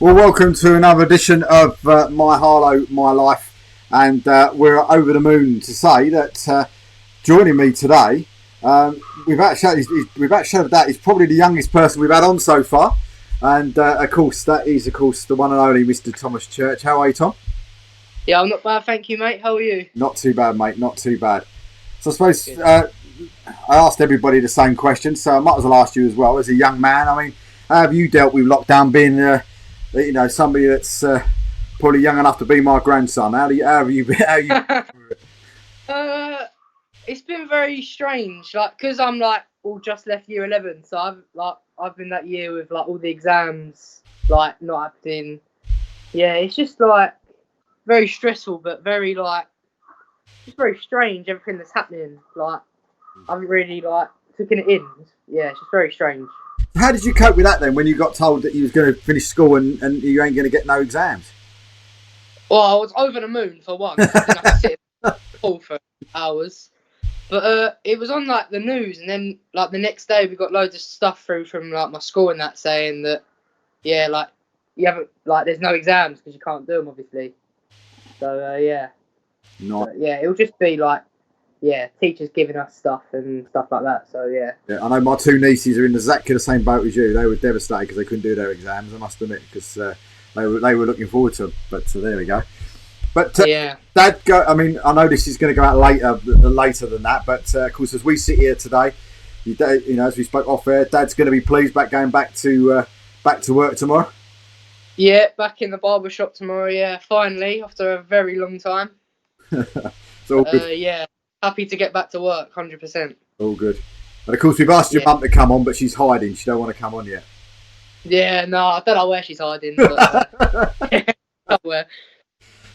Well, welcome to another edition of My Harlow My Life, and we're over the moon to say that joining me today, without shadow of doubt, he's probably the youngest person we've had on so far, and of course that is the one and only Mr. Thomas Church. How are you, Tom? Yeah, I'm not bad, thank you, mate. How are you? Not too bad, mate. Not too bad. So I suppose I asked everybody the same question, so I might as well ask you as well. As a young man, I mean, how have you dealt with lockdown, being somebody that's probably young enough to be my grandson? How have you It's been very strange, like, because I'm like all just left year 11, so I've been that year with like all the exams like not happening. Yeah, it's just like very stressful, but very like just very strange everything that's happening. Like I haven't really like taken it in. Yeah, it's just very strange. How did you cope with that then when you got told that you was going to finish school and you ain't going to get no exams? Well, I was over the moon for one. I didn't have to sit all for hours. But it was on like the news, and then like the next day we got loads of stuff through from like my school and that saying that like you haven't like there's no exams because you can't do them obviously. So yeah, Nice. yeah, it'll just be like teachers giving us stuff and stuff like that. So yeah. I know my two nieces are in exactly the same boat as you. They were devastated because they couldn't do their exams. I must admit, because they were looking forward to them. But there we go. But yeah, Dad, I mean, I know this is going to go out later than that. But of course, as we sit here today, as we spoke off air, Dad's going to be pleased going back to work tomorrow. Yeah, back in the barber shop tomorrow. Yeah, finally after a very long time. It's all good. Yeah, happy to get back to work. 100%. All good. And of course, we've asked your mum to come on, but she's hiding. She don't want to come on yet. Yeah, no, I don't know where she's hiding. But, somewhere.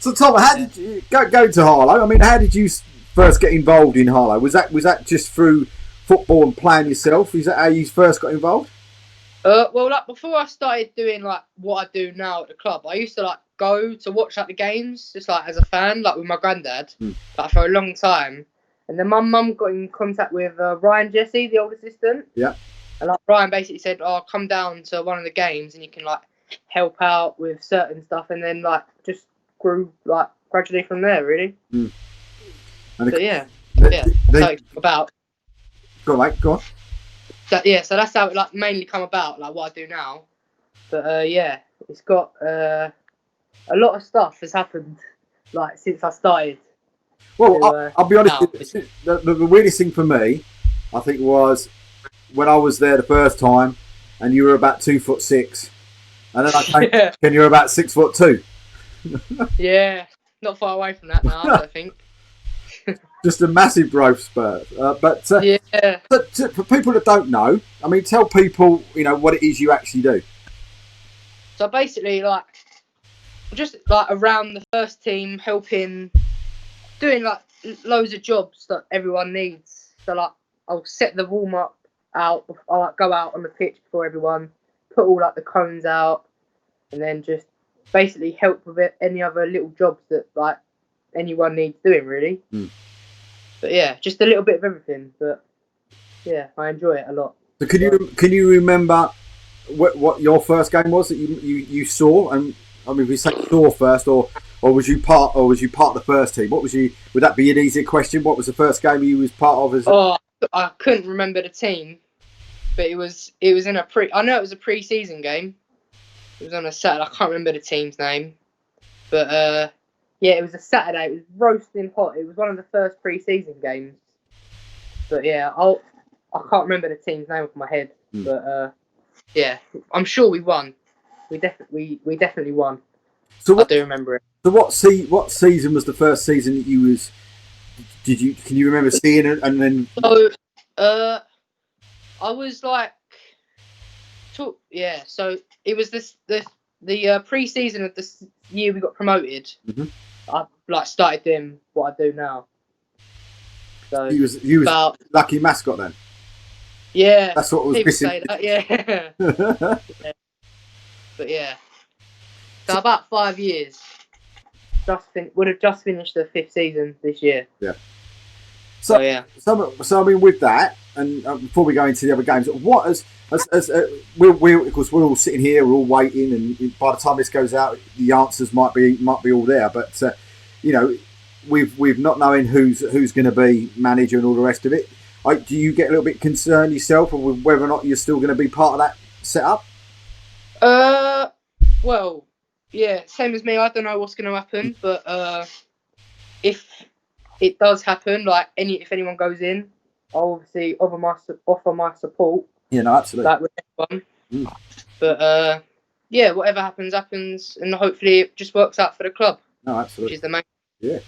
So Tom, how did you go to Harlow? I mean, how did you first get involved in Harlow? Was that just through football and playing yourself? Is that how you first got involved? Well, like before I started doing like what I do now at the club, I used to like go to watch like the games just like as a fan, like with my granddad, like for a long time. And then my mum got in contact with Ryan Jesse, the old assistant. Yeah. And like Ryan basically said, "Oh, come down to one of the games and you can like help out with certain stuff." And then like just grew like gradually from there, really. And so that's about. Go on, mate. Go on. So that's how it like mainly come about, like what I do now. But it's got a lot of stuff has happened like since I started. Well, I'll be honest. The weirdest thing for me, I think, was when I was there the first time, and you were about 2'6", and then I came and you were about 6'2". Yeah, not far away from that now, I think. Just a massive growth spurt. But for people that don't know, I mean, tell people what it is you actually do. So basically, like, just like around the first team, helping, doing like loads of jobs that everyone needs. So like, I'll set the warm up out. I'll like go out on the pitch before everyone, put all like the cones out, and then just basically help with it, any other little jobs that like anyone needs doing, really. But yeah, just a little bit of everything. But yeah, I enjoy it a lot. So can you remember what your first game was that you saw? And I mean, we say saw first, or was you part of the first team? Would that be an easier question? What was the first game you was part of? I couldn't remember the team, but it was in a I know it was a pre-season game. It was on a Saturday. I can't remember the team's name, but it was a Saturday. It was roasting hot. It was one of the first pre-season games. But yeah, I can't remember the team's name off my head. But I'm sure we won. We definitely won. I do remember it. So what season was the first season that you was? Can you remember seeing it and then? So I was like, so it was the pre-season of the year we got promoted. I like started doing what I do now. So you was lucky mascot then. Yeah, that's what was missing. Say that, yeah. But yeah, so about 5 years. Would have just finished the 5th season this year. Yeah. So yeah. So I mean, with that, and before we go into the other games, what as we're of course we're all sitting here, we're all waiting, and by the time this goes out, the answers might be all there. But you know, we've not knowing who's going to be manager and all the rest of it. Do you get a little bit concerned yourself, or whether or not you're still going to be part of that setup? Well, yeah, same as me. I don't know what's going to happen, but if it does happen, like if anyone goes in, I'll obviously offer my support. Yeah, no, absolutely. Like with everyone. But yeah, whatever happens, and hopefully it just works out for the club. No, absolutely. Which is the main. Yeah.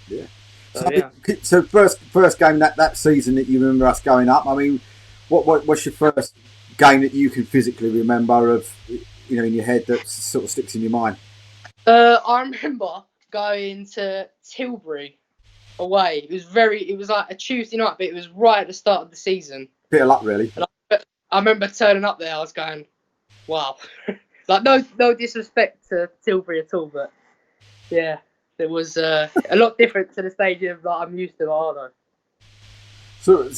So first game that season that you remember us going up. I mean, what's your first game that you can physically remember of, in your head that sort of sticks in your mind? I remember going to Tilbury away. It was like a Tuesday night, but it was right at the start of the season. Bit of luck, really. And I remember turning up there. I was going, wow. Like no disrespect to Tilbury at all, but yeah. It was a lot different to the stadium that I'm used to at Harlow. So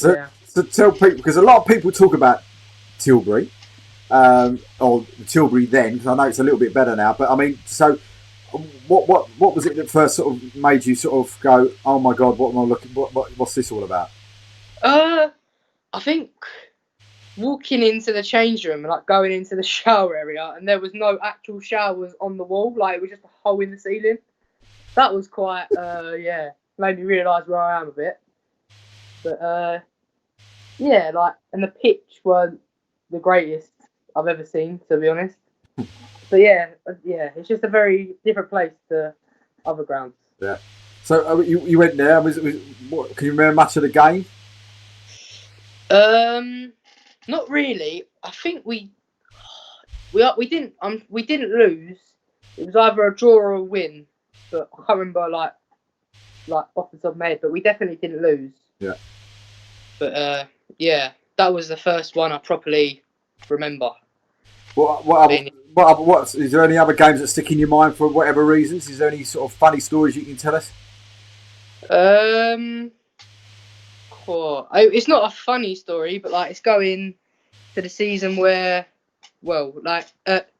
tell people, because a lot of people talk about Tilbury, or Tilbury then, because I know it's a little bit better now. But I mean, so what was it that first sort of made you sort of go, oh my God, what am I looking? What's this all about? I think walking into the change room and like going into the shower area, and there was no actual showers on the wall. Like it was just a hole in the ceiling. That was quite, made me realise where I am a bit. But, yeah, like, and the pitch weren't the greatest I've ever seen, to be honest. But, yeah, it's just a very different place to other grounds. Yeah. So, you went there. Can you remember much of the game? Not really. I think we didn't lose. It was either a draw or a win. But I can't remember like off the top of my head, but we definitely didn't lose. Yeah. But yeah, that was the first one I properly remember. What is there any other games that stick in your mind for whatever reasons? Is there any sort of funny stories you can tell us? It's not a funny story, but like it's going to the season where, well, like at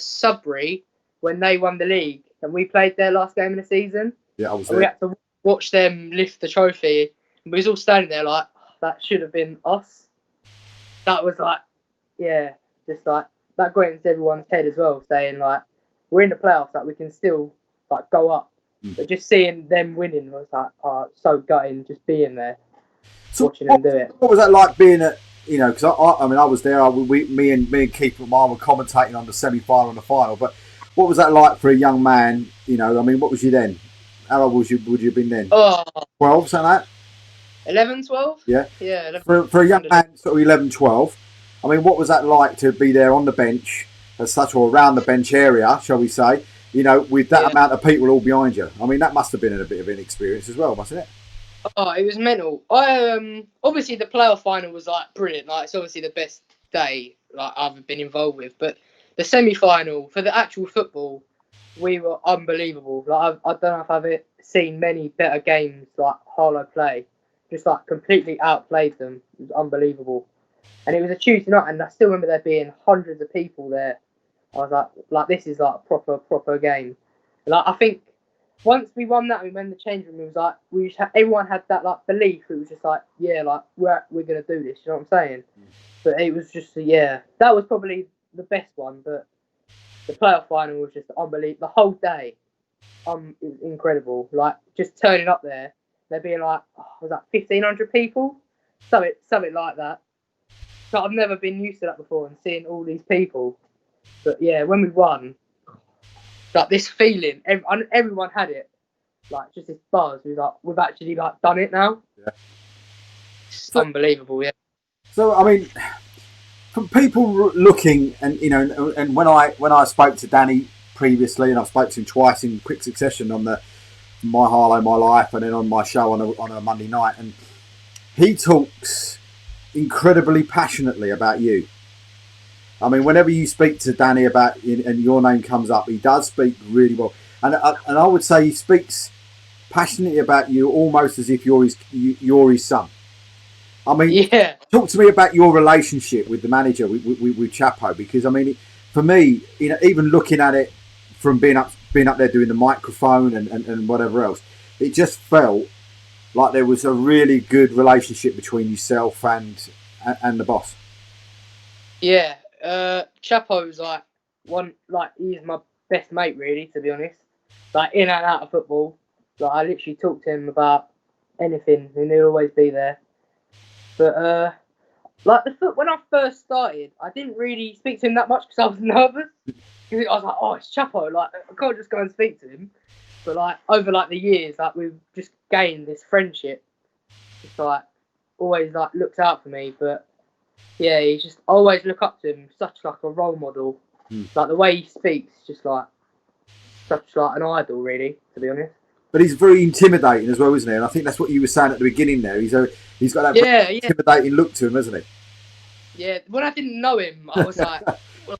Sudbury when they won the league. And we played their last game of the season. Yeah, I was there. We had to watch them lift the trophy. And we was all standing there like, that should have been us. That was like, yeah, just like, that got into everyone's head as well, saying like, we're in the playoffs, like we can still like go up. But just seeing them winning was like, so gutting, just being there, watching them do it. What was that like being at, because I mean, I was there, me and Keith and Mark were commentating on the semi-final and the final, but what was that like for a young man? I mean, what was you then? How old would you have been then? 12, something like that? 11, 12? Yeah. Yeah. 11, for a young man, sort of 11, 12, I mean, what was that like to be there on the bench, as such, or around the bench area, shall we say, with that amount of people all behind you? I mean, that must have been a bit of an experience as well, mustn't it? Oh, it was mental. Obviously the playoff final was like brilliant. Like it's obviously the best day like I've been involved with, but the semi-final for the actual football, we were unbelievable. Like I don't know if I've seen many better games like Harlow play. Just like completely outplayed them. It was unbelievable, and it was a Tuesday night, and I still remember there being hundreds of people there. I was like this is like a proper game. And, like I think once we won that, we went in the change room. It was like everyone had that like belief. It was just like like we're gonna do this. You know what I'm saying? But it was just that was probably the best one, but the playoff final was just unbelievable. The whole day, it was incredible. Like just turning up there, there being like, was that 1,500 people, something like that. So I've never been used to that before, and seeing all these people. But yeah, when we won, like this feeling, everyone had it. Like just this buzz. We've actually like done it now. Yeah. It's unbelievable. Yeah. So I mean, from people looking, and and when I spoke to Danny previously, and I spoke to him twice in quick succession on the My Harlow My Life, and then on my show on a Monday night, and he talks incredibly passionately about you. I mean, whenever you speak to Danny about and your name comes up, he does speak really well, and I would say he speaks passionately about you, almost as if you're his son. I mean, Yeah. talk to me about your relationship with the manager, with Chapo, because I mean, for me, even looking at it from being up there doing the microphone and whatever else, it just felt like there was a really good relationship between yourself and the boss. Yeah. Chapo's he's my best mate, really, to be honest. Like, in and out of football. Like, I literally talk to him about anything, and he'll always be there. But when I first started, I didn't really speak to him that much because I was nervous. I was like, oh, it's Chapo. Like, I can't just go and speak to him. But like over like the years, like we've just gained this friendship. Just like always like looked out for me. But yeah, he just always look up to him. Such like a role model. Like the way he speaks, just like such like an idol, really. To be honest. But he's very intimidating as well, isn't he? And I think that's what you were saying at the beginning there. He's got that very intimidating look to him, hasn't he? Yeah. When I didn't know him, I was like,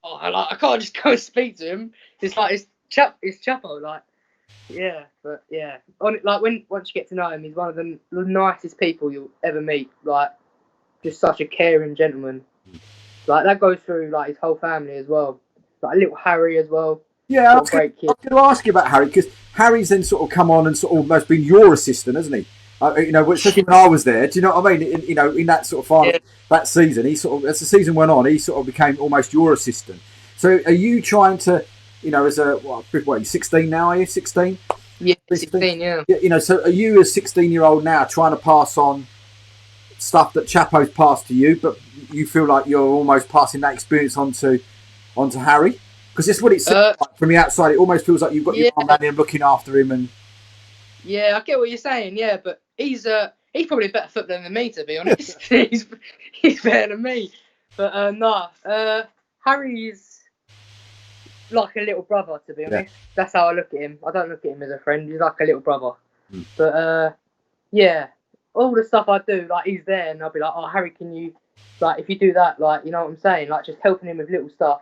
I can't just go and speak to him. It's like it's Chapo, like. Yeah, but yeah, once you get to know him, he's one of the nicest people you'll ever meet. Like, just such a caring gentleman. Like that goes through like his whole family as well. Like little Harry as well. Yeah, I was going to ask you about Harry because Harry's then sort of come on and sort of almost been your assistant, hasn't he? Especially when I was there. Do you know what I mean? In that sort of final that season, he sort of as the season went on, he sort of became almost your assistant. So, are you trying to? As a what? You're 16 now? Are you 16? Yeah, 16. Yeah. So are you a 16-year-old now trying to pass on stuff that Chapo's passed to you, but you feel like you're almost passing that experience onto Harry? Because it's what it seems like from the outside. It almost feels like you've got your arm around him, looking after him, and yeah, I get what you're saying. Yeah, but he's probably a better footballer than me, to be honest. he's better than me. But Harry's like a little brother, to be honest. That's how I look at him. I don't look at him as a friend. He's like a little brother. But yeah, all the stuff I do, like he's there, and I'll be like, oh, Harry, can you, like, if you do that, like, you know what I'm saying, like just helping him with little stuff.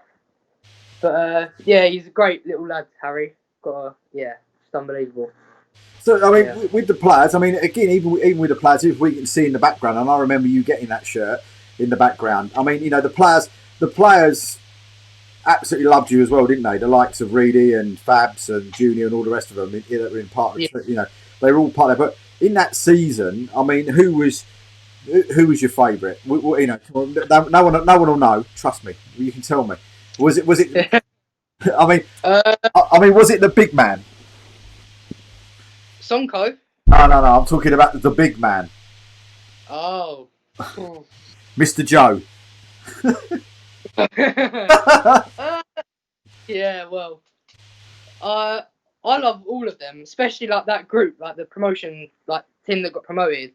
But yeah, he's a great little lad, Harry. Just unbelievable. So I mean, with the players, I mean, again, even with the players, if we can see in the background, and I remember you getting that shirt in the background. I mean, the players absolutely loved you as well, didn't they? The likes of Reedy and Fabs and Junior and all the rest of them that were in part. They were all part of it. But in that season, I mean, who was your favourite? No one will know. Trust me. You can tell me. Was it? I mean, was it the big man? Sonko? No. I'm talking about the big man. Oh. Mr. Joe. Yeah, well, I love all of them, especially like that group, like the promotion, like team that got promoted.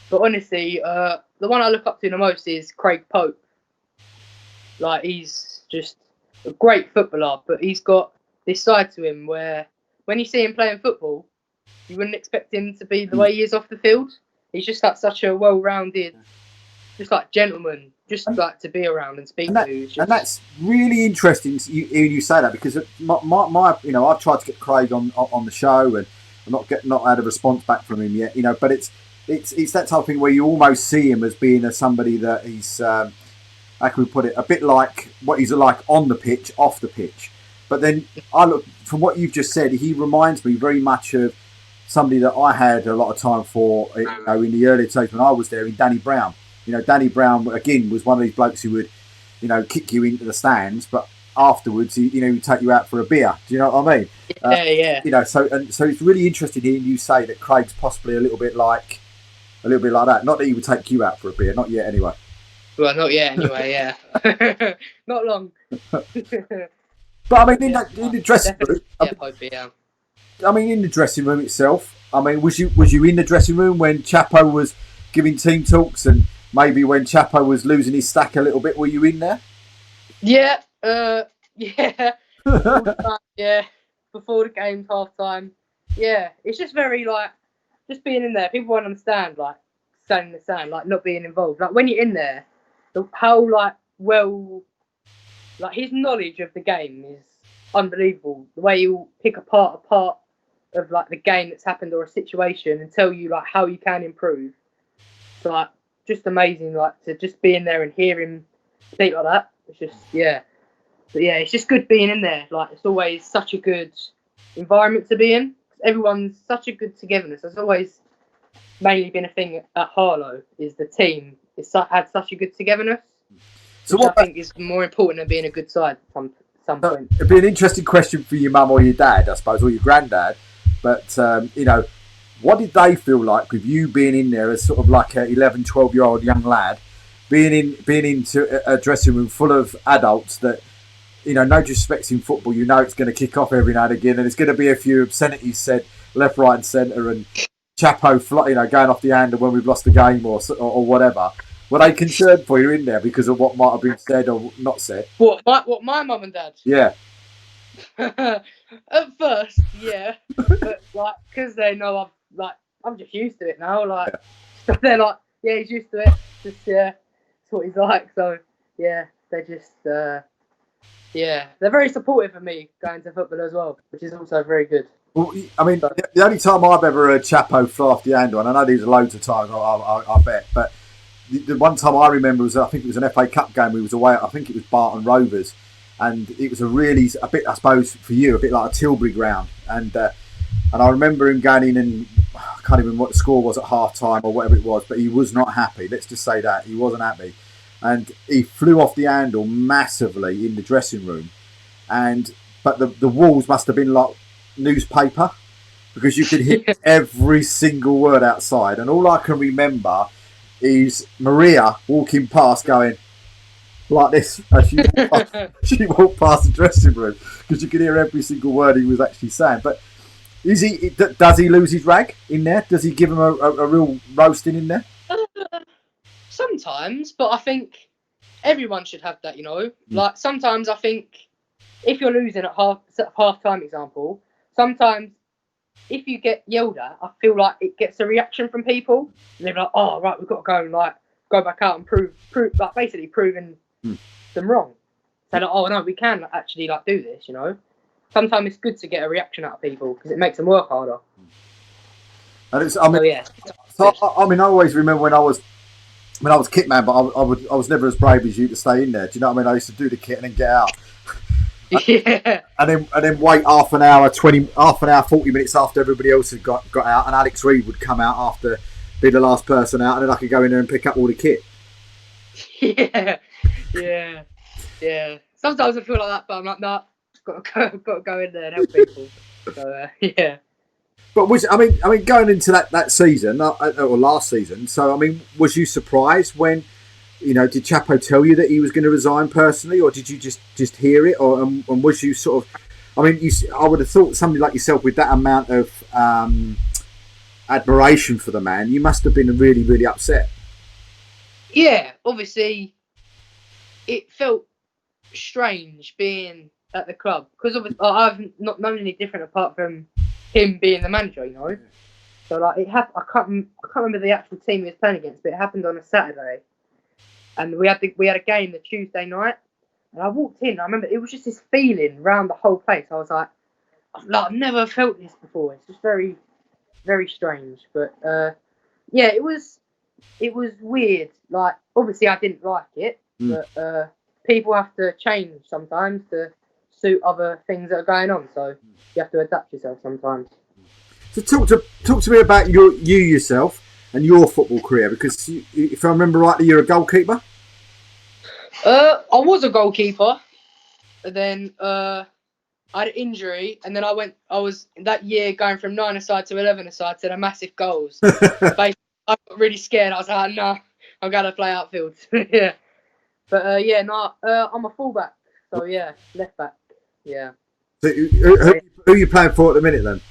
But honestly, the one I look up to the most is Craig Pope. Like, he's just a great footballer, but he's got this side to him where when you see him playing football, you wouldn't expect him to be the way he is off the field. He's just like such a well-rounded, just like gentleman, just like to be around and speak to. And that's really interesting. You say that because my I've tried to get Craig on the show and not had a response back from him yet. But it's that type of thing where you almost see him as being somebody that he's how can we put it, a bit like what he's like on the pitch, off the pitch. But then I look from what you've just said, he reminds me very much of somebody that I had a lot of time for in the early days when I was there, in Danny Brown. Danny Brown, again, was one of these blokes who would, kick you into the stands, but afterwards, he'd take you out for a beer. Do you know what I mean? Yeah. So it's really interesting hearing you say that Craig's possibly a little bit like that. Not that he would take you out for a beer, not yet anyway. Well, not yet anyway, yeah. Not long. But I mean, in the dressing room, yeah. I mean, in the dressing room itself, I mean, was you in the dressing room when Chapo was giving team talks, and maybe when Chapo was losing his stack a little bit? Were you in there? Yeah, yeah, yeah. Before the game, half time. Yeah, it's just very like just being in there. People won't understand like standing in the stand, like not being involved. Like when you're in there, how like his knowledge of the game is unbelievable. The way he'll pick apart a part of like the game that's happened or a situation and tell you like how you can improve. So like just amazing. Like to just be in there and hear him speak like that. It's just But yeah, it's just good being in there. Like it's always such a good environment to be in. Everyone's such a good togetherness. There's always mainly been a thing at Harlow is the team. Had such a good togetherness. So which I think is more important than being a good side at some point. It'd be an interesting question for your mum or your dad, I suppose, or your granddad. But, what did they feel like with you being in there as sort of like an 11, 12-year-old young lad, being into a dressing room full of adults that, no disrespect in football, it's going to kick off every now and again, and there's going to be a few obscenities said left, right, and centre, and Chapo, going off the handle when we've lost the game or whatever. Were they concerned for you in there because of what might have been said or not said? What my mum and dad? Yeah. At first, yeah, but like because they know I'm just used to it now. Like so they're like, yeah, he's used to it. Just that's what he's like. So yeah, they just they're very supportive of me going to football as well, which is also very good. Well, I mean, the only time I've ever heard Chapo fly off the handle, and I know these are loads of times, I bet, but the one time I remember was, I think it was an FA Cup game. We was away at, I think it was Barton Rovers, and it was a bit, I suppose, for you, a bit like a Tilbury ground. And I remember him going in, and I can't even remember what the score was at half time or whatever it was, but he was not happy. Let's just say that. He wasn't happy. And he flew off the handle massively in the dressing room. But the walls must have been like newspaper, because you could hear every single word outside. And all I can remember is Maria walking past going like this as she walked past the dressing room, because you could hear every single word he was actually saying. But does he lose his rag in there? Does he give him a real roasting in there? Sometimes, but I think everyone should have that, Like sometimes I think if you're losing at half time, example, sometimes if you get yelled at, I feel like it gets a reaction from people, and they're like, "Oh, right, we've got to go and go back out and prove, like basically proving them wrong." So like, "Oh no, we can actually do this," Sometimes it's good to get a reaction out of people because it makes them work harder. And I always remember when I was kit man, but I was never as brave as you to stay in there. Do you know what I mean? I used to do the kit and then get out. Yeah. And then wait half an hour, 40 minutes after everybody else had got out, and Alex Reid would come out after be the last person out, and then I could go in there and pick up all the kit. Yeah. Sometimes I feel like that, but I'm like, nah, got to go in there and help people. So yeah. But going into that season or last season? So was you surprised when? Did Chapo tell you that he was going to resign personally, or did you just hear it, or and was you sort of? I would have thought somebody like yourself with that amount of admiration for the man, you must have been really, really upset. Yeah, obviously, it felt strange being at the club because I've not known any different apart from him being the manager, So I can't remember the actual team he was playing against, but it happened on a Saturday. And we had a game the Tuesday night, and I walked in. I remember it was just this feeling around the whole place. I was like, I've never felt this before. It's just very, very strange. But it was weird. Like obviously I didn't like it, but people have to change sometimes to suit other things that are going on. So you have to adapt yourself sometimes. So talk to me about you yourself and your football career, because if I remember rightly, you're a goalkeeper. I was a goalkeeper, and then I had an injury, and then I was that year going from 9-a-side to 11-a-side to the massive goals. Basically, I got really scared. I was like, nah, I'm going to play outfield. Yeah. But I'm a fullback. So yeah, left back. Yeah. So who are you playing for at the minute then?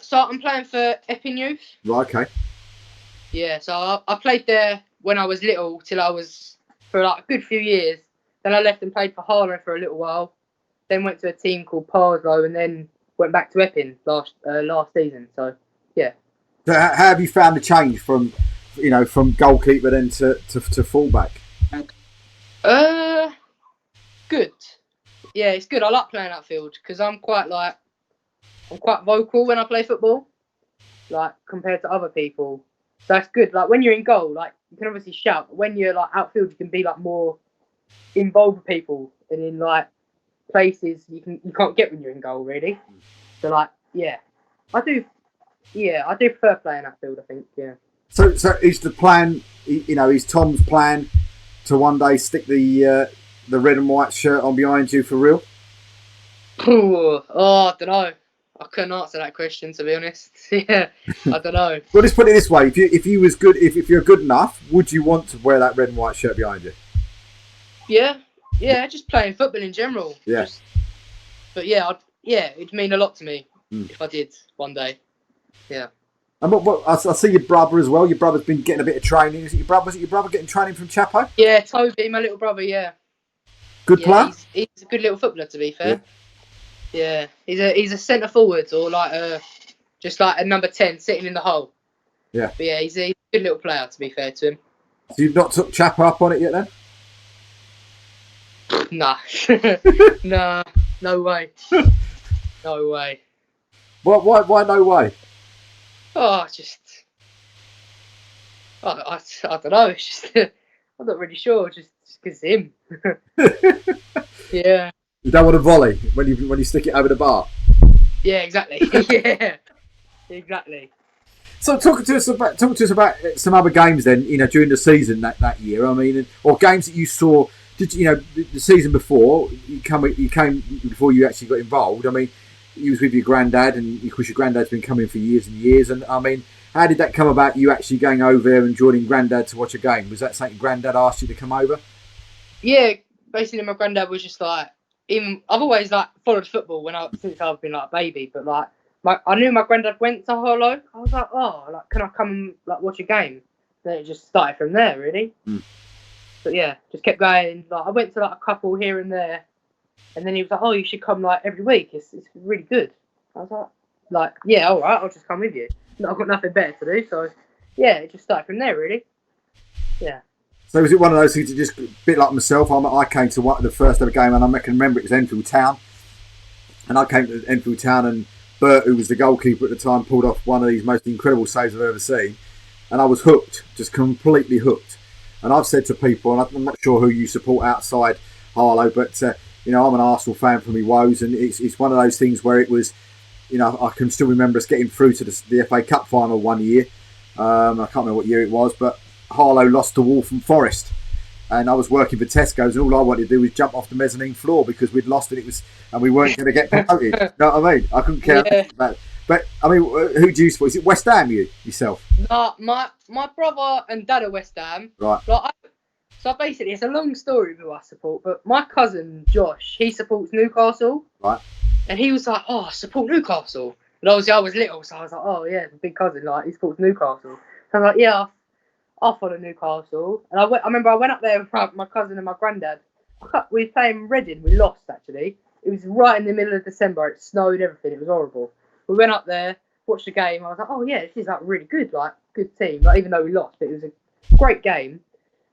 So I'm playing for Epping Youth. Right, okay. Yeah, so I played there when I was little till I was for a good few years. Then I left and played for Harlow for a little while. Then went to a team called Parslow, and then went back to Epping last season. So yeah. So how have you found the change from goalkeeper then to fullback? Good. Yeah, it's good. I like playing outfield because I'm quite vocal when I play football. Like compared to other people, So that's good. Like when you're in goal, like you can obviously shout. But when you're like outfield, you can be like more involved with people, and in like places you can't get when you're in goal really. So like I do prefer playing outfield. I think So is the plan? Is Tom's plan to one day stick the red and white shirt on behind you for real? Oh, I don't know. I couldn't answer that question to be honest. I don't know. Well, let's put it this way: if you was good, if you're good enough, would you want to wear that red and white shirt behind you? Yeah, just playing football in general. Yeah. But it'd mean a lot to me if I did one day. Yeah. And I see your brother as well. Your brother's been getting a bit of training. Was it your brother getting training from Chapo? Yeah, Toby, my little brother. Yeah. Good player. He's a good little footballer, to be fair. Yeah. He's a centre forward or just like a number 10 sitting in the hole. Yeah. But yeah, he's a good little player, to be fair to him. So you've not took Chapo up on it yet, then? Nah. Nah. No way. No way. Why no way? Oh, I don't know. It's just I'm not really sure. Just because him. Yeah. You don't want to volley when you stick it over the bar. Yeah, exactly. Yeah, exactly. So talk to us about some other games then. During the season that year. I mean, or games that you saw. Did the season before you came before you actually got involved? I mean, you was with your granddad, and of course your granddad's been coming for years and years. And I mean, how did that come about? You actually going over there and joining granddad to watch a game? Was that something granddad asked you to come over? Yeah, basically my granddad was just like, I've always like followed football since I've been like a baby, but like I knew my granddad went to Harlow. I was like, oh, like can I come and like watch a game? Then it just started from there, really. But yeah, just kept going. Like I went to like a couple here and there, and then he was like, oh, you should come like every week. It's really good. I was like yeah, all right, I'll just come with you. I've got nothing better to do, so yeah, it just started from there, really. Yeah. So was it one of those things that just a bit like myself? I came to the first ever game, and I can remember it was Enfield Town, and I came to Enfield Town, and Bert, who was the goalkeeper at the time, pulled off one of these most incredible saves I've ever seen, and I was hooked, just completely hooked. And I've said to people, and I'm not sure who you support outside Harlow, but I'm an Arsenal fan from my woes, and it's one of those things where it was, I can still remember us getting through to the FA Cup final one year. I can't remember what year it was, but Harlow lost to Waltham Forest, and I was working for Tesco's, and all I wanted to do was jump off the mezzanine floor because we'd lost it. And we weren't going to get promoted. You know what I mean? I couldn't care about it. But I mean, who do you support? Is it West Ham? Yourself? No, my brother and dad are West Ham. Right. So basically, it's a long story who I support. But my cousin Josh, he supports Newcastle. Right. And he was like, "Oh, I support Newcastle." And obviously, I was little, so I was like, "Oh yeah, the big cousin, like he supports Newcastle." So I was like, "Yeah, I'll follow Newcastle." And I remember I went up there with my cousin and my granddad. We were playing Reading. We lost actually. It was right in the middle of December. It snowed, everything. It was horrible. We went up there, watched the game. I was like, oh yeah, this is like really good, like good team. Like even though we lost, but it was a great game.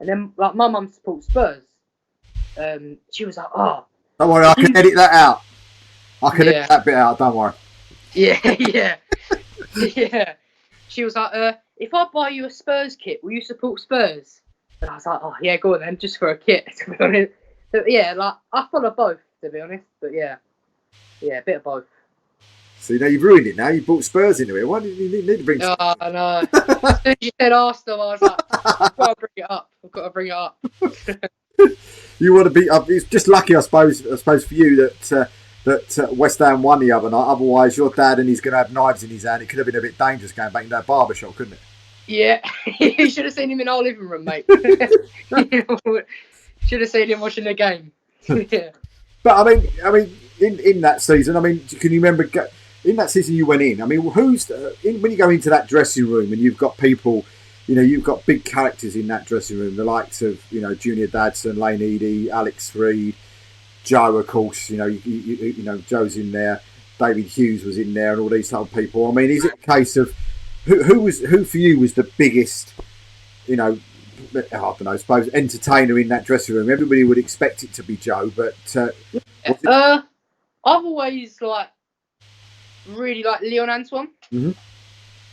And then like my mum supports Spurs. She was like, oh. Don't worry, I can edit that out. I can edit that bit out. Don't worry. Yeah, yeah, yeah. She was like, if I buy you a Spurs kit, will you support Spurs? And I was like, oh yeah, go on then, just for a kit. To be honest. But yeah, like I follow both, to be honest. But yeah, a bit of both. See, now you've ruined it now. You brought Spurs into it. Why did you need to bring Spurs? Oh, I know. As soon as you said Arsenal, I was like, I've got to bring it up. You want to beat up. It's just lucky, I suppose for you that West Ham won the other night. Otherwise, your dad and he's going to have knives in his hand. It could have been a bit dangerous going back in that barber shop, couldn't it? Yeah, you should have seen him in our living room, mate. Should have seen him watching the game. Yeah. But I mean, in that season, I mean, can you remember? In that season you went in, I mean, when you go into that dressing room and you've got people, you've got big characters in that dressing room, the likes of, Junior Dadson, Lane Eady, Alex Reid, Joe, of course, Joe's in there, David Hughes was in there, and all these type of people. I mean, is it a case of who for you was the biggest, I don't know, I suppose, entertainer in that dressing room? Everybody would expect it to be Joe, but I've always really like Leon Antoine. Mm-hmm.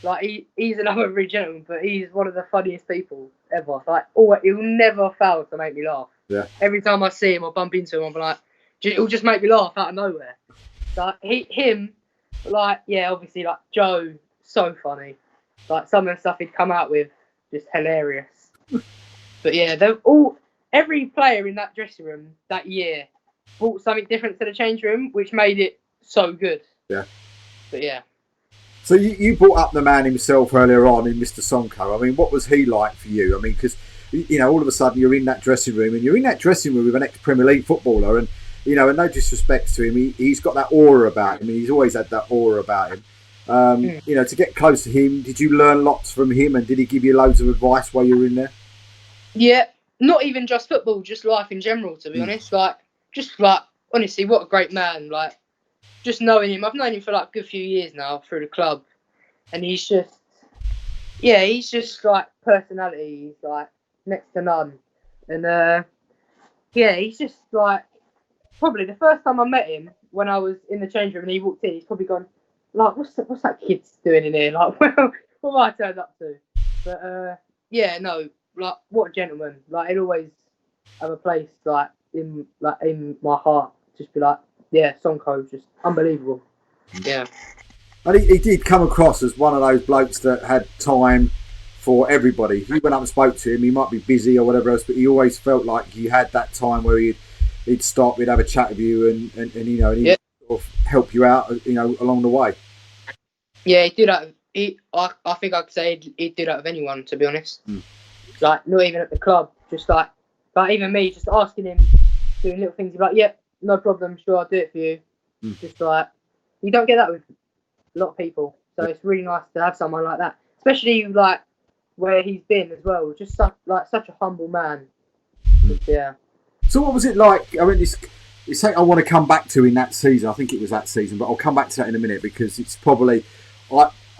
Like he's another rude gentleman, but he's one of the funniest people ever. Like, he'll never fail to make me laugh. Yeah. Every time I see him or bump into him, I'm like, it'll just make me laugh out of nowhere. Like him, like obviously like Joe, so funny. Like some of the stuff he'd come out with, just hilarious. But yeah, every player in that dressing room that year brought something different to the change room, which made it so good. Yeah. But yeah. So you brought up the man himself earlier on in Mr. Sonko. I mean, what was he like for you? I mean, because all of a sudden you're in that dressing room, and you're in that dressing room with an ex-Premier League footballer, and and no disrespect to him, he's got that aura about him. He's always had that aura about him. To get close to him, did you learn lots from him, and did he give you loads of advice while you were in there? Yeah, not even just football, just life in general, to be honest. Like, honestly, what a great man. Like, just knowing him, I've known him for like a good few years now through the club, and he's just like personality. He's like next to none, and he's just like probably the first time I met him when I was in the change room and he walked in. He's probably gone like, what's that kid doing in here? Like, well, what have I turned up to? But like what a gentleman. Like, he'd always have a place like in my heart. Just be like, yeah, Sonko, just unbelievable. Yeah. And he did come across as one of those blokes that had time for everybody. If you went up and spoke to him, he might be busy or whatever else, but he always felt like you had that time where he'd stop, he'd have a chat with you, and he'd sort of help you out, along the way. Yeah, he did that. I think I could say he'd do that with anyone, to be honest. Like, not even at the club, just like even me, just asking him, doing little things. He'd be like, "Yep, no problem, sure, I'll do it for you." Just like, you don't get that with a lot of people, so it's really nice to have someone like that, especially like where he's been as well. Just such a humble man. Yeah. So what was it like? I mean, it's something I want to come back to in that season. I think it was that season, but I'll come back to that in a minute, because it's probably,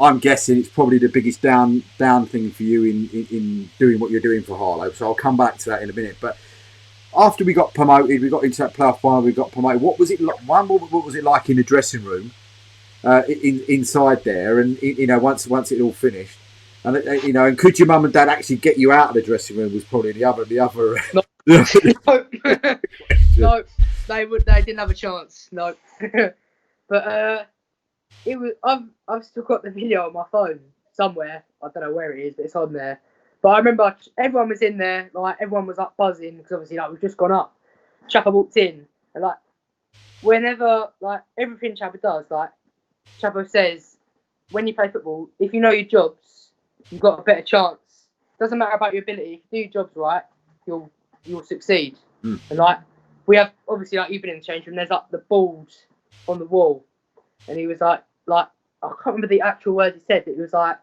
I'm guessing it's probably the biggest down thing for you in doing what you're doing for Harlow. So I'll come back to that in a minute. But after we got promoted, we got into that playoff final, we got promoted. What was it like? What was it like in the dressing room, inside there, and once it all finished, and and could your mum and dad actually get you out of the dressing room? Was probably the other. No, they didn't have a chance. No, but it was. I've still got the video on my phone somewhere. I don't know where it is, but it's on there. But I remember everyone was in there. Like, everyone was like buzzing, because obviously like we've just gone up. Chapper walked in, and like whenever like everything Chapper does, like Chapper says, when you play football, if you know your jobs, you've got a better chance. Doesn't matter about your ability. If you do your jobs right, you'll succeed. And like, we have, obviously, like, you've been in the change room, there's like the board on the wall, and he was like I can't remember the actual words he said, but it was like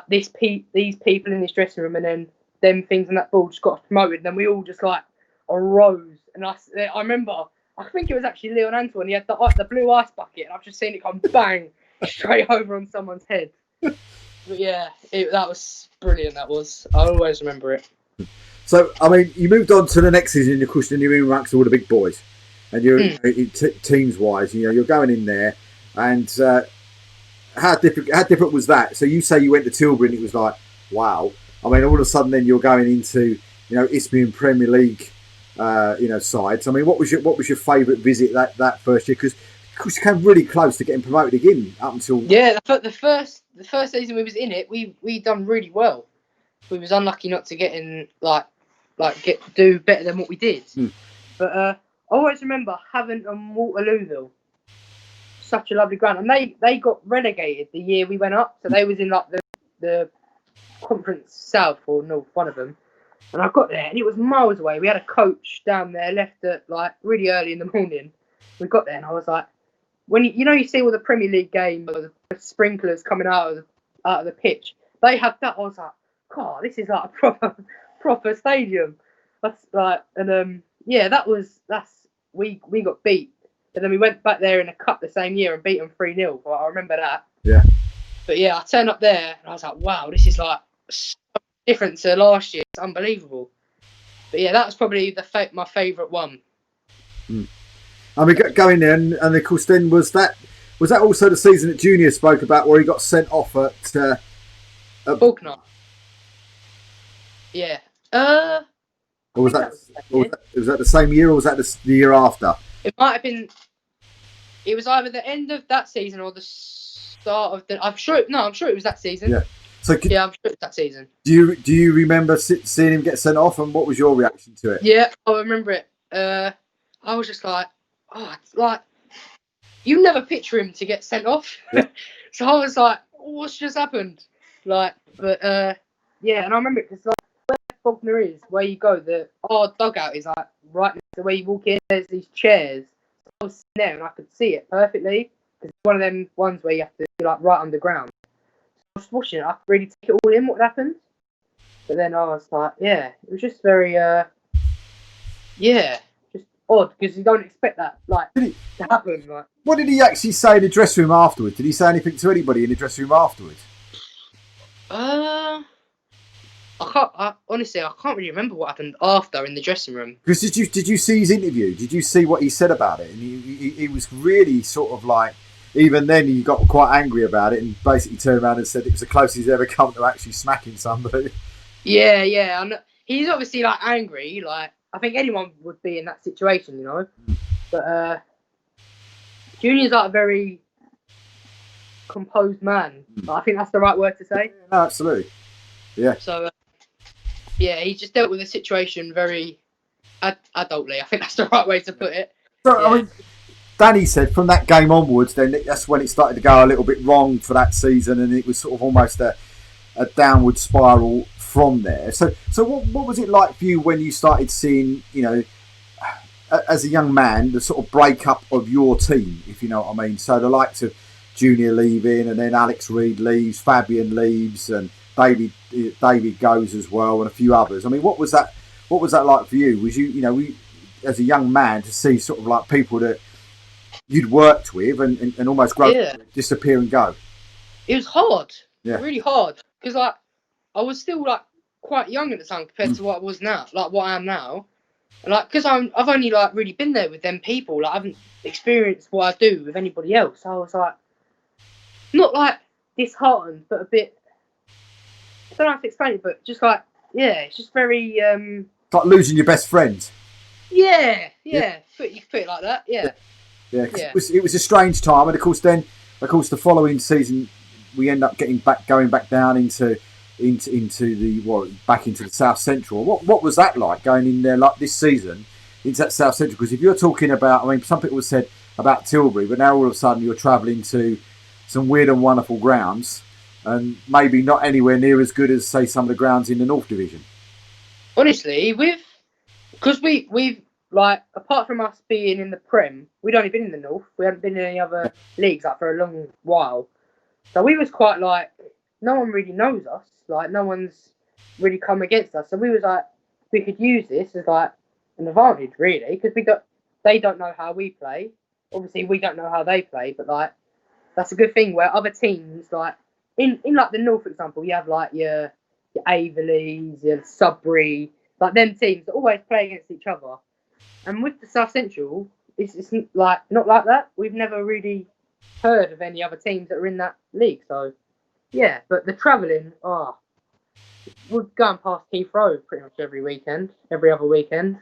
these people in this dressing room, and then them things on that board just got us promoted, and then we all just like arose. And I remember, I think it was actually Leon Antoine, he had the blue ice bucket, and I've just seen it come bang straight over on someone's head. But yeah, that was brilliant. That was, I always remember it. So, I mean, you moved on to the next season, and of course, you're in ranks with all the big boys, and you're teams-wise, you're going in there, and how different was that? So you say you went to Tilbury, and it was like, wow. I mean, all of a sudden, then you're going into Isthmian Premier League, sides. I mean, what was your favourite visit that first year? Because you came really close to getting promoted again up until the first season we was in it, we done really well. We was unlucky not to get in do better than what we did. But I always remember having Waterlooville, such a lovely ground, and they got relegated the year we went up, so they was in like the Conference South or North, one of them. And I got there, and it was miles away. We had a coach down there, left at like really early in the morning. We got there, and I was like, when you see all the Premier League games, the sprinklers coming out of the pitch, they had that. I was like, God, this is like a proper stadium. That's like, and we got beat, and then we went back there in a cup the same year and beat them 3-0. I remember that. Yeah. But yeah, I turned up there and I was like, wow, this is like so different to last year. It's unbelievable. But yeah, that was probably my favourite one. I mean, going there, and of course, then was that Was that also the season that Junior spoke about where he got sent off at Faulkner. Yeah. or was that, That was the same year. was that the same year or was that the year after? It might have been. It was either the end of that season or the start of the. I'm sure. No, I'm sure it was that season. Yeah. So yeah, I'm sure it was that season. Do you remember seeing him get sent off, and what was your reaction to it? Yeah, I remember it. I was just like, oh, it's like you never picture him to get sent off. Yeah. So I was like, what's just happened? Like, but yeah, and I remember it because like where Faulkner is, where you go, our dugout is like right next to where you walk in. There's these chairs. So I was sitting there and I could see it perfectly. It's one of them ones where you have to be like right underground. So I was watching it. I could really take it all in what happened. But then I was like, yeah, it was just very yeah, just odd because you don't expect that like to happen. Like, what did he actually say in the dressing room afterwards? Did he say anything to anybody in the dressing room afterwards? honestly, I can't really remember what happened after in the dressing room. Because did you see his interview? Did you see what he said about it? And he was really sort of like, even then he got quite angry about it and basically turned around and said it was the closest he's ever come to actually smacking somebody. Yeah, and he's obviously like angry. Like I think anyone would be in that situation, you know. But Junior's like a very composed man. I think that's the right word to say. No, absolutely. Yeah. So yeah, he just dealt with the situation very adultly. I think that's the right way to put it. So, Yeah. I mean, Danny said from that game onwards, then that's when it started to go a little bit wrong for that season, and it was sort of almost a downward spiral from there. So what was it like for you when you started seeing, you know, as a young man, the sort of breakup of your team, if you know what I mean? So the likes of Junior leaving, and then Alex Reid leaves, Fabian leaves, and David goes as well, and a few others. I mean, what was that like for you? Was you know, as a young man to see sort of like people that you'd worked with and almost grow disappear and go? It was hard. Yeah. Really hard. Because like I was still like quite young at the time compared to what I was now, like what I am now. And like because I've only like really been there with them people. Like I haven't experienced what I do with anybody else. So I was like not like disheartened, but a bit. I don't know how to explain it, but just like it's just very. It's like losing your best friend. Yeah. You can put it like that. Yeah. It was a strange time, and of course the following season we end up going back down into the South Central. What was that like going in there like this season into that South Central? Because if you're talking about, I mean, some people have said about Tilbury, but now all of a sudden you're travelling to some weird and wonderful grounds, and maybe not anywhere near as good as say some of the grounds in the North Division. Honestly, because we've like apart from us being in the Prem, we'd only been in the North. We hadn't been in any other leagues like for a long while. So we was quite like no one really knows us. Like no one's really come against us. So we was like we could use this as like an advantage really because they don't know how we play. Obviously we don't know how they play, but like that's a good thing where other teams like in like the North, for example, you have like your Averleys, your Sudbury, like them teams that always play against each other. And with the South Central, it's like not like that. We've never really heard of any other teams that are in that league. So yeah, but the travelling, we're going past Heathrow pretty much every other weekend.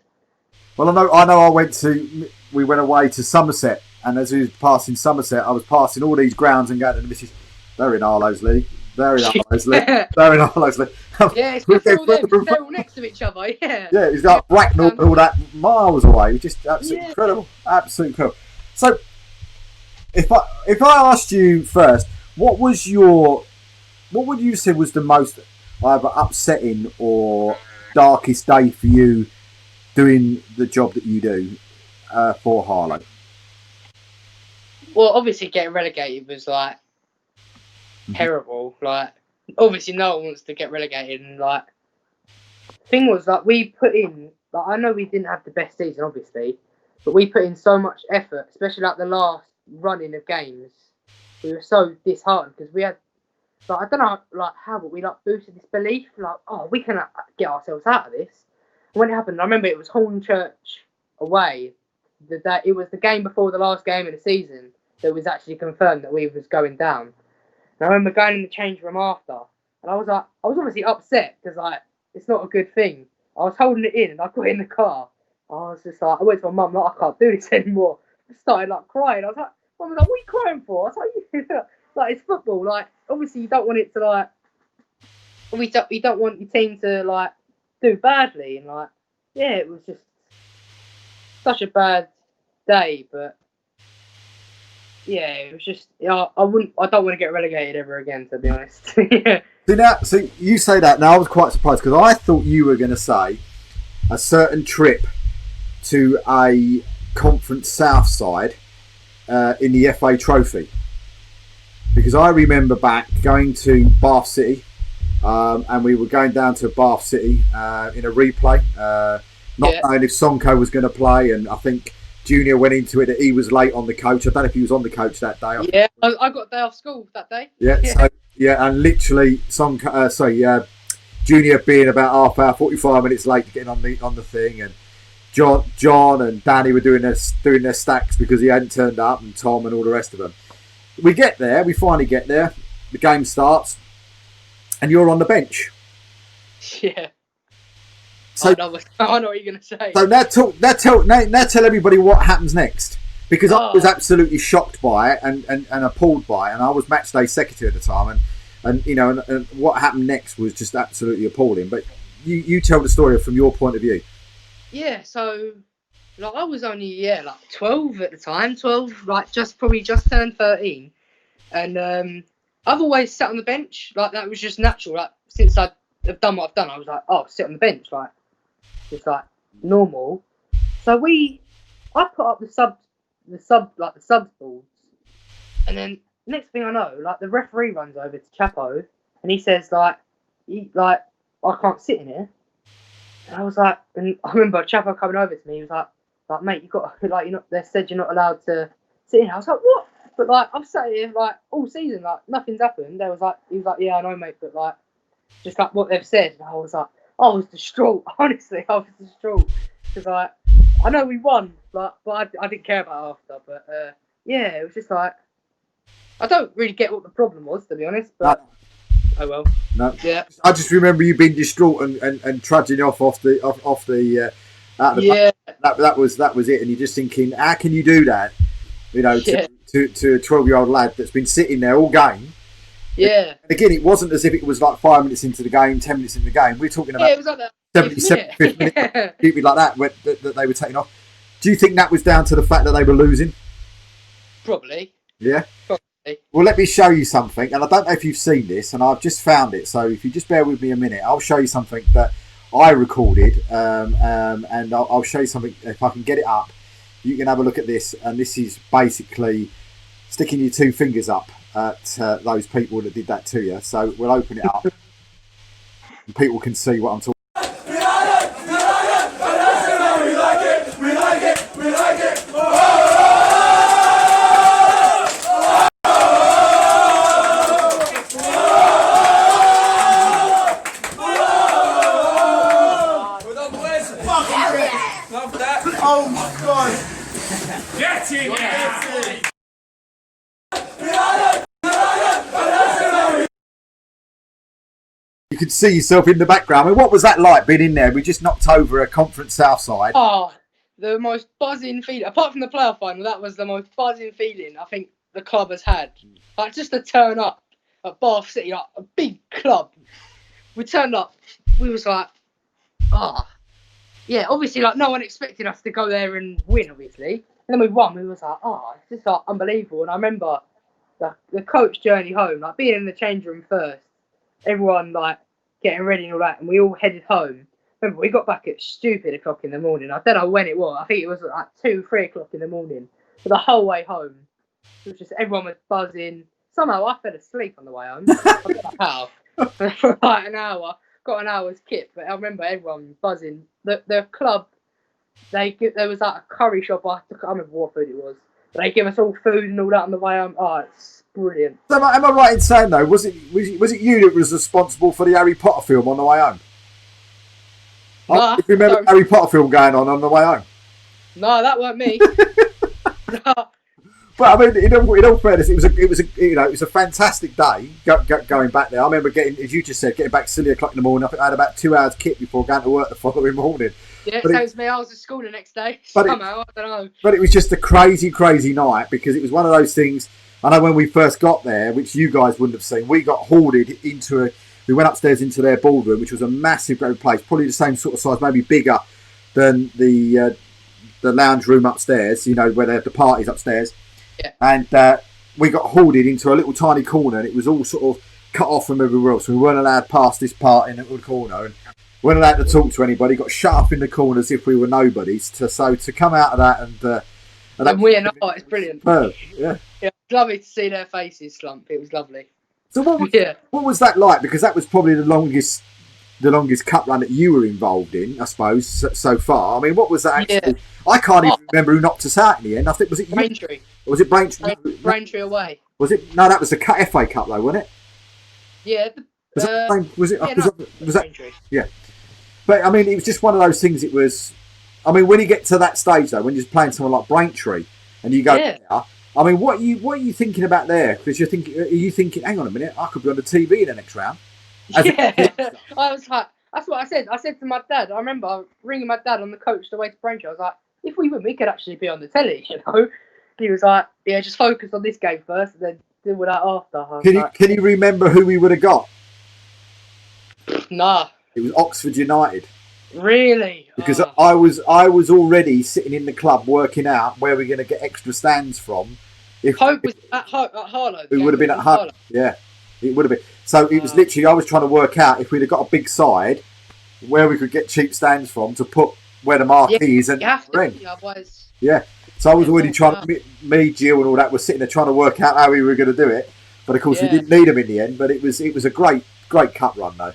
Well, I know. We went away to Somerset, and as we was passing Somerset, I was passing all these grounds and going to the missus. They're in Harlow's league. They're in Harlow's league. They're in Harlow's league. Yeah, it's all them. They're all next to each other. Yeah. Yeah, it's like Bracknell and all that miles away. It's just absolutely incredible. Absolutely incredible. So, if I asked you first, what would you say was the most either upsetting or darkest day for you doing the job that you do for Harlow? Well, obviously getting relegated was like terrible. Like, obviously no one wants to get relegated. And like, the thing was like we put in. Like, I know we didn't have the best season, obviously, but we put in so much effort, especially like the last running of games. We were so disheartened because we had. Like, I don't know like how, but we like boosted this belief. Like, we can get ourselves out of this. And when it happened, I remember it was Hornchurch away. It was the game before the last game of the season. that was actually confirmed that we was going down. And I remember going in the change room after, and I was obviously upset because like it's not a good thing. I was holding it in, and I got in the car. I was just like, I went to my mum, like, I can't do this anymore. I started like crying. I was like, Mum was like, what are you crying for? I was like, like it's football. Like obviously you don't want it to like, you don't want your team to like do badly, and like yeah, it was just such a bad day, but. Yeah, it was just. I don't want to get relegated ever again, to be honest. Yeah. See, you say that now. I was quite surprised because I thought you were going to say a certain trip to a conference south side in the FA Trophy, because I remember back going to Bath City, and we were going down to Bath City in a replay, not knowing if Sonko was going to play, and I think Junior went into it that he was late on the coach. I don't know if he was on the coach that day. Yeah, I got a day off school that day. Yeah, so and literally Junior being about half hour, 45 minutes late getting on the thing, and John and Danny were doing their stacks because he hadn't turned up, and Tom and all the rest of them. We finally get there. The game starts, and you're on the bench. Yeah. So, I know what you're going to say. So now tell everybody what happens next. Because I was absolutely shocked by it and appalled by it. And I was match day secretary at the time. And what happened next was just absolutely appalling. But you tell the story from your point of view. Yeah, so like I was only, like 12 at the time. 12, like probably just turned 13. And I've always sat on the bench. Like that was just natural. Like since I've done what I've done, I was like, oh, sit on the bench. Like, it's like normal. So I put up the subs boards, and then next thing I know, like the referee runs over to Chapo, and he says like, I can't sit in here. And I was like, and I remember Chapo coming over to me. He was like mate, you got like they said you're not allowed to sit in here. I was like, what? But like I've sat here like all season, like nothing's happened. He was like, yeah, I know, mate, but like just like what they've said. And I was distraught. Honestly, I was distraught because like I know we won, but I didn't care about it after. But yeah, it was just like I don't really get what the problem was, to be honest. But oh well. No. Yeah. I just remember you being distraught and trudging off the out of the yeah. That was it, and you're just thinking, how can you do that? To a 12-year-old lad that's been sitting there all game. Yeah. And again, it wasn't as if it was like 5 minutes into the game, 10 minutes into the game. We're talking about it was like that 75th minute, people like that that they were taking off. Do you think that was down to the fact that they were losing? Probably. Yeah. Probably. Well, let me show you something, and I don't know if you've seen this, and I've just found it. So if you just bear with me a minute, I'll show you something that I recorded, and I'll show you something if I can get it up. You can have a look at this, and this is basically sticking your two fingers up at those people that did that to you. So we'll open it up, and people can see what I'm talking. Oh my god! Get in here! You could see yourself in the background. I mean, what was that like being in there? We just knocked over a conference south side. Oh, the most buzzing feeling. Apart from the playoff final, that was the most buzzing feeling I think the club has had. Like just to turn up at Bath City, like a big club. We turned up. We was like, yeah. Obviously, like no one expected us to go there and win. Obviously, and then we won. We was like, it's just like unbelievable. And I remember the coach journey home, like being in the change room first. Everyone like getting ready and all that, and we all headed home. Remember, we got back at stupid o'clock in the morning. I don't know when it was. I think it was like 2-3 o'clock in the morning. But the whole way home, it was just everyone was buzzing. Somehow I fell asleep on the way home. I don't know how. For like an hour, got an hour's kip. But I remember everyone buzzing. The club, there was like a curry shop. I can't remember what food it was. But they give us all food and all that on the way home. Oh, it's brilliant. So, am I right in saying though, was it you that was responsible for the Harry Potter film on the way home? No, if you remember the Harry Potter film going on the way home? No, that weren't me. No. But I mean, in all fairness, it was a fantastic day going back there. I remember getting, as you just said, getting back silly o'clock in the morning. I think I had about 2 hours kit before going to work the following morning. Yeah, it sounds me. I was at school the next day. Somehow, I don't know. But it was just a crazy, crazy night because it was one of those things. I know when we first got there, which you guys wouldn't have seen, we got hoarded into we went upstairs into their ballroom, which was a massive, great place, probably the same sort of size, maybe bigger than the lounge room upstairs, where they have the parties upstairs. Yeah. And we got hoarded into a little tiny corner, and it was all sort of cut off from everywhere else. We weren't allowed past this part in the little corner, and weren't allowed to talk to anybody. Got shut up in the corner as if we were nobodies. So to come out of that and we're not, it's brilliant. Yeah. Yeah, it's lovely to see their faces slump. It was lovely. So what was that like? Because that was probably the longest cup run that you were involved in, I suppose, so far. I mean, what was that actually? Yeah. I can't even remember who knocked us out in the end. I think, was it Braintree? Or was it Braintree? Braintree away. Was it? No, that was the FA Cup though, wasn't it? Yeah. Was that Braintree? Yeah. But I mean, it was just one of those things. It was. I mean, when you get to that stage though, when you're playing someone like Braintree, and you go there, I mean, what are you thinking about there? Because are you thinking, hang on a minute, I could be on the TV in the next round? I was like, that's what I said. I said to my dad, I remember ringing my dad on the coach the way to Braintree. I was like, if we win, we could actually be on the telly, He was like, yeah, just focus on this game first and then deal with that after. Can you remember who we would have got? Nah. It was Oxford United. Really? Because I was already sitting in the club working out where we're going to get extra stands from. Hope was at Harlow. It would have been at Harlow. Yeah, it would have been. So it was literally, I was trying to work out if we'd have got a big side, where we could get cheap stands from to put where the marquees and otherwise. Yeah. So I was already trying to, me, Jill and all that, was sitting there trying to work out how we were going to do it. But of course we didn't need them in the end, but it was a great cup run though.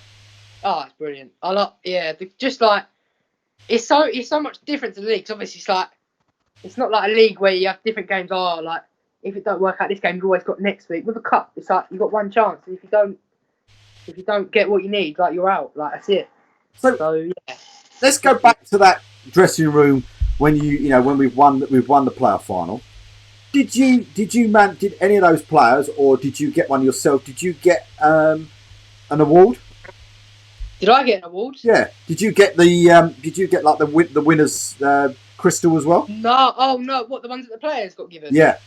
Oh, it's brilliant. I like, just like, it's so much different to the leagues. Obviously, it's like, it's not like a league where you have different games. Oh, like, if it don't work out this game, you've always got next week. With a cup, it's like, you've got one chance. And if you don't get what you need, like, you're out. Like, that's it. So yeah. Let's go back to that dressing room when when we've won the playoff final. Did any of those players, or did you get one yourself? Did you get an award? Did I get an award? Yeah. Did you get the winners crystal as well? No. Oh no. What, the ones that the players got given? Yeah.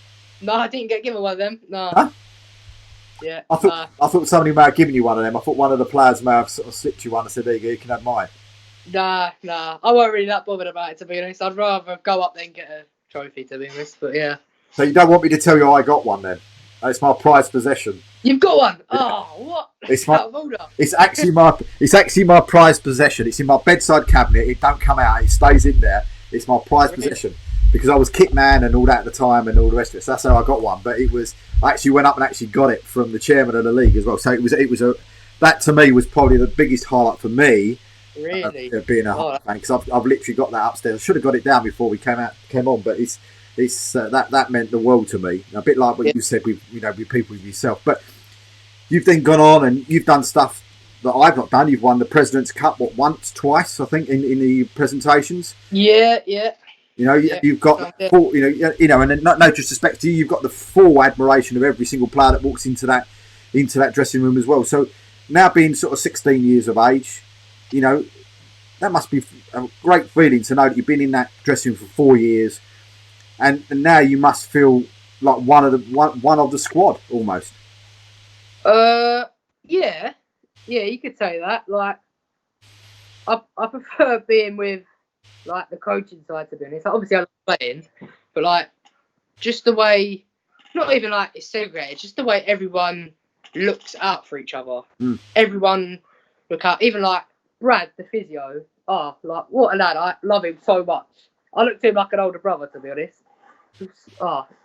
No, I didn't get given one of them. No. Huh? Yeah. I thought somebody may have given you one of them. I thought one of the players may have sort of slipped you one and said, "There you go, you can have mine." Nah. I wasn't really that bothered about it, to be honest. I'd rather go up there and get a trophy, to be honest. But yeah. So you don't want me to tell you I got one then? It's my prized possession. You've got one? Oh, what? It's actually my prized possession. It's in my bedside cabinet. It don't come out. It stays in there. It's my prized possession because I was kit man and all that at the time and all the rest of it. So that's how I got one. But I actually went up and actually got it from the chairman of the league as well. So that to me was probably the biggest highlight for me. Really? Being a Hearts fan, because I've literally got that upstairs. I should have got it down before we came on, but it's that meant the world to me. A bit like what you said with with people with yourself. But you've then gone on and you've done stuff that I've not done. You've won the President's Cup twice, I think, in the presentations. Yeah. You've got full, and no disrespect to you, you've got the full admiration of every single player that walks into that dressing room as well. So now being sort of 16 years of age, that must be a great feeling to know that you've been in that dressing room for 4 years. And now you must feel like one of the squad almost. Yeah, you could say that. Like, I prefer being with like the coaching side, to be honest. Like, obviously, I love playing, but like just the way, not even like it's segregated, just the way everyone looks out for each other. Everyone look out, even like Brad, the physio. Oh, like what a lad! I love him so much. I look to him like an older brother, to be honest.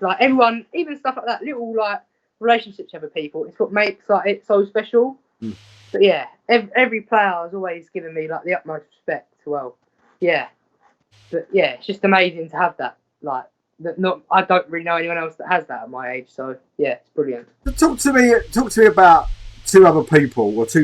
Like everyone, even stuff like that, little like relationships with people, it's what makes like it so special. But yeah, every player has always given me like the utmost respect. Well, yeah, but yeah, it's just amazing to have that. Like that, I don't really know anyone else that has that at my age. So yeah, it's brilliant. Talk to me about two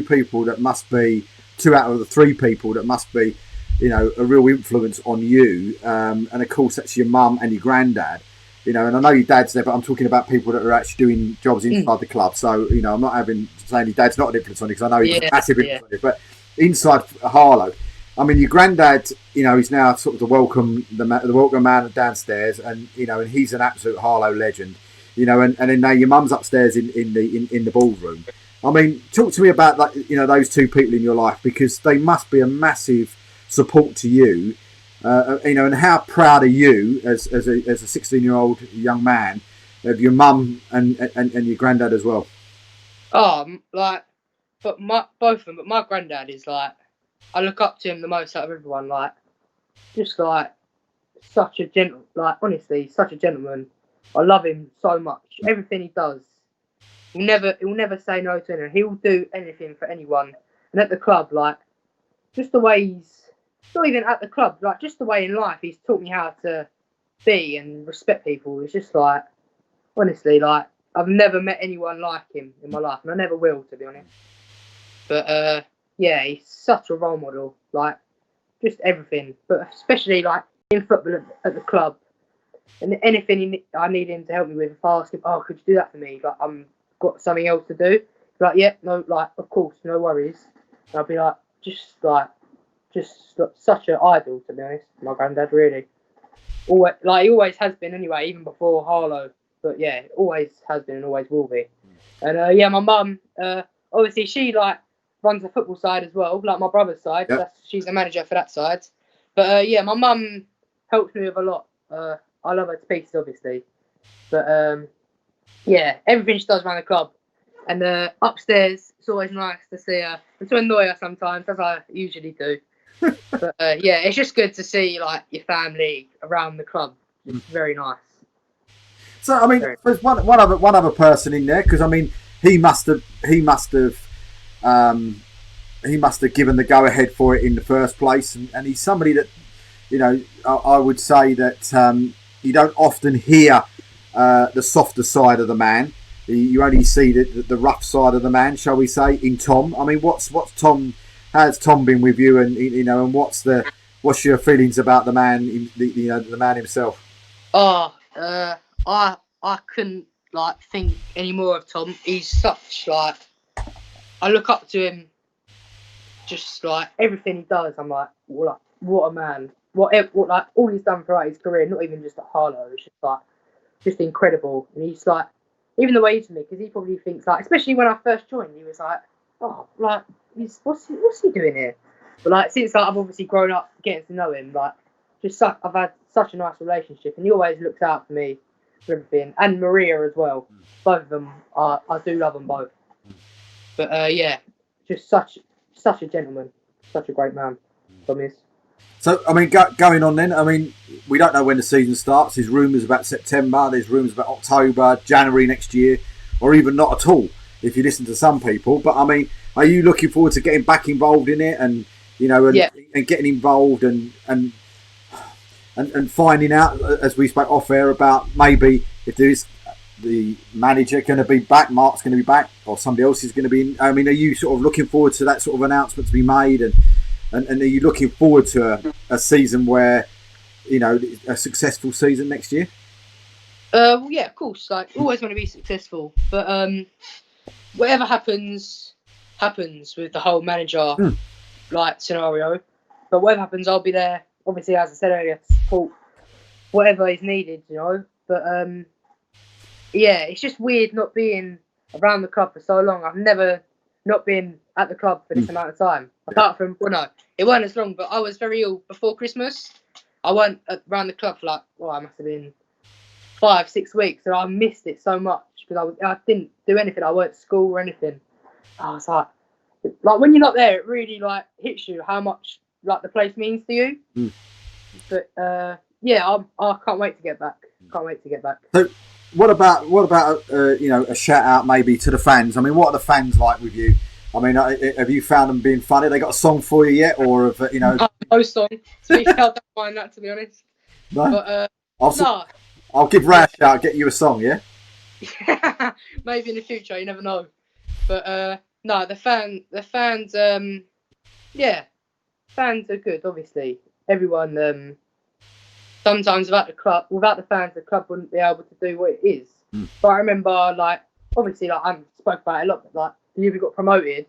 people that must be 2 out of the 3 people that must be, a real influence on you. And of course, that's your mum and your granddad. you know, and I know your dad's there, but I'm talking about people that are actually doing jobs inside the club. So, you know, I'm not saying your dad's not an influence on it, because I know he's a massive influence on it. But inside Harlow, I mean, your granddad, you know, he's now sort of the welcome man downstairs, and you know, and he's an absolute Harlow legend, you know, and then now your mum's upstairs in the ballroom. I mean, talk to me about, like, you know, those two people in your life, because they must be a massive support to you, you know, and how proud are you as a 16-year-old young man of your mum and your granddad as well? Like, but both of them, but my granddad is like, I look up to him the most out of everyone. Like, just like such a honestly, such a gentleman. I love him so much. Everything he does, he'll never say no to anyone. He'll do anything for anyone. And at the club, like, just the way he's not even at the club, like just the way in life he's taught me how to be and respect people. It's just like, honestly, like, I've never met anyone like him in my life, and I never will, to be honest. But yeah, he's such a role model, like, just everything. But especially like in football at the club, and anything I need him to help me with. If I ask him, oh, could you do that for me? Like, I'm got something else to do. Like, yeah, no, like, of course, no worries. And I'll be like, just such an idol, to be honest. My granddad, really. Always, like, he always has been anyway, even before Harlow. But yeah, always has been and always will be. And yeah, my mum, obviously she like runs the football side as well, like my brother's side. Yep. She's the manager for that side. But yeah, my mum helps me with a lot. I love her to pieces, obviously. But yeah, everything she does around the club. And upstairs, it's always nice to see her, and to annoy her sometimes, as I usually do. But yeah, it's just good to see like your family around the club. It's very nice. So I mean, there's one other person in there, because I mean, he must have given the go ahead for it in the first place, and he's somebody that, you know, I would say that you don't often hear the softer side of the man. You only see the rough side of the man, shall we say, in Tom. I mean, what's Tom? How's Tom been with you, and you know, and what's your feelings about the man, the man himself? I couldn't like think any more of Tom. He's such like, I look up to him. Just like everything he does, I'm like, what a man. What like all he's done throughout his career, not even just at Harlow, it's just like, just incredible. And he's like, even the way he's to me, because he probably thinks like, especially when I first joined, he was like, oh, like, what's he doing here? But like, since like, I've obviously grown up getting to know him, like, I've had such a nice relationship, and he always looks out for me for everything, and Maria as well. Both of them, I do love them both. But yeah, just such a gentleman, such a great man, Tom is. So, I mean, going on then, I mean, we don't know when the season starts. There's rumours about September, there's rumours about October, January next year, or even not at all, if you listen to some people. But, I mean, are you looking forward to getting back involved in it, and, you know, and getting involved and finding out, as we spoke off air, about maybe if there is the manager going to be back, Mark's going to be back, or somebody else is going to be in? I mean, are you sort of looking forward to that sort of announcement to be made, and are you looking forward to a season where, you know, a successful season next year? Well, yeah, of course. Like, always want to be successful, but whatever happens with the whole manager like scenario. But whatever happens, I'll be there. Obviously, as I said earlier, to support whatever is needed, you know. But yeah, it's just weird not being around the club for so long. I've never not been at the club for this amount of time. Apart from, well, no, it weren't as long, but I was very ill before Christmas. I weren't around the club for like, I must have been 5-6 weeks, and I missed it so much because I didn't do anything. I weren't at school or anything. I was like when you're not there, it really like hits you how much like the place means to you. But yeah, I can't wait to get back. So, what about you know, a shout out maybe to the fans? I mean, what are the fans like with you? I mean, have you found them being funny? They got a song for you yet, or have, you know? No song. Speak out, don't mind that, to be honest. No. But I'll give Ray a shout. Get you a song, yeah. Maybe in the future, you never know. But no, the fans, yeah, fans are good. Obviously, everyone sometimes without the fans, the club wouldn't be able to do what it is. But I remember, like, obviously, like, I spoke about it a lot, but like the year we got promoted,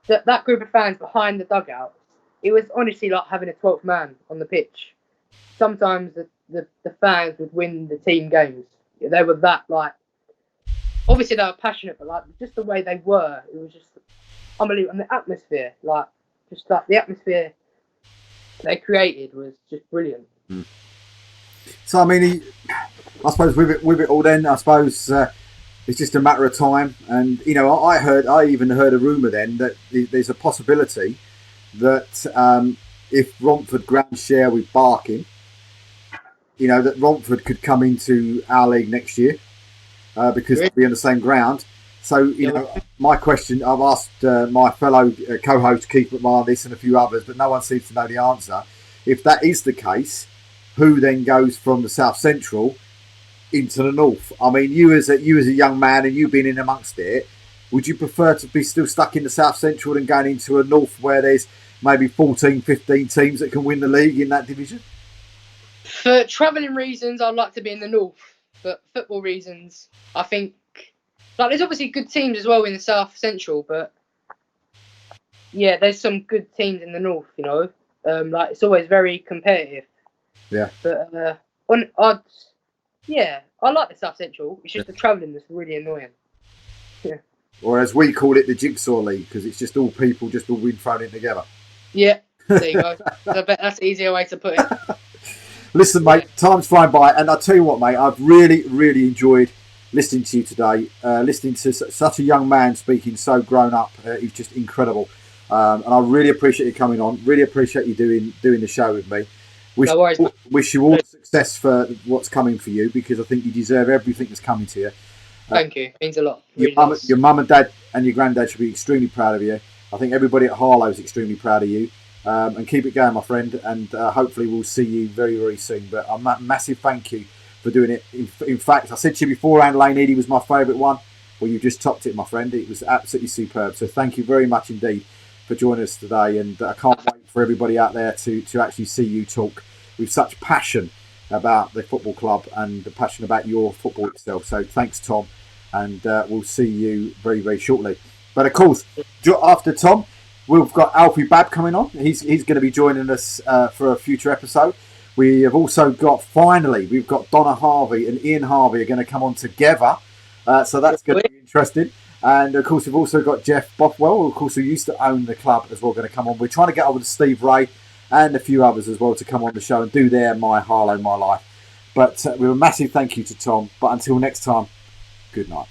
that group of fans behind the dugout, it was honestly like having a 12th man on the pitch. Sometimes the fans would win the team games. They were that, like, obviously they were passionate, but like just the way they were, it was just unbelievable. And the atmosphere, like, just like the atmosphere they created was just brilliant. So I mean, I suppose with it all, then I suppose it's just a matter of time. And you know, I even heard a rumor then that there's a possibility that if Romford ground share with Barking, you know, that Romford could come into our league next year because they'll be on the same ground. So, you know, my question, I've asked my fellow co-host Keith McMahon this and a few others, but no one seems to know the answer. If that is the case, who then goes from the South Central into the North? I mean, you as a young man and you been in amongst it, would you prefer to be still stuck in the South Central than going into a North where there's maybe 14, 15 teams that can win the league in that division? For travelling reasons, I'd like to be in the North. But football reasons, I think, like, there's obviously good teams as well in the South Central, but yeah, there's some good teams in the North, you know. Like, it's always very competitive. Yeah. But I like the South Central. It's just the travelling that's really annoying. Yeah. Or as we call it, the Jigsaw League, because it's just all people just all win thrown in together. Yeah, there you go. I bet that's an easier way to put it. Listen, mate, time's flying by, and I'll tell you what, mate, I've really, really enjoyed listening to you today. Listening to such a young man speaking so grown up, he's just incredible. And I really appreciate you coming on. Really appreciate you doing the show with me. No worries. Wish you all the success for what's coming for you, because I think you deserve everything that's coming to you. Thank you. Means a lot. Really Your mum and dad and your granddad should be extremely proud of you. I think everybody at Harlow is extremely proud of you. And keep it going, my friend. And hopefully we'll see you very, very soon. But a massive thank you for doing it. In fact, I said to you beforehand, Lane Eady was my favourite one. Well, you just topped it, my friend. It was absolutely superb. So thank you very much indeed for joining us today. And I can't wait for everybody out there to actually see you talk with such passion about the football club and the passion about your football itself. So thanks, Tom. And we'll see you very, very shortly. But of course, after Tom, we've got Alfie Babb coming on. He's going to be joining us for a future episode. We have also got, we've got Donna Harvey and Ian Harvey are going to come on together. So that's going to be interesting. And of course, we've also got Jeff Bothwell, of course, who used to own the club as well, going to come on. We're trying to get over to Steve Ray and a few others as well to come on the show and do their My Harlow My Life. But with a massive thank you to Tom. But until next time, good night.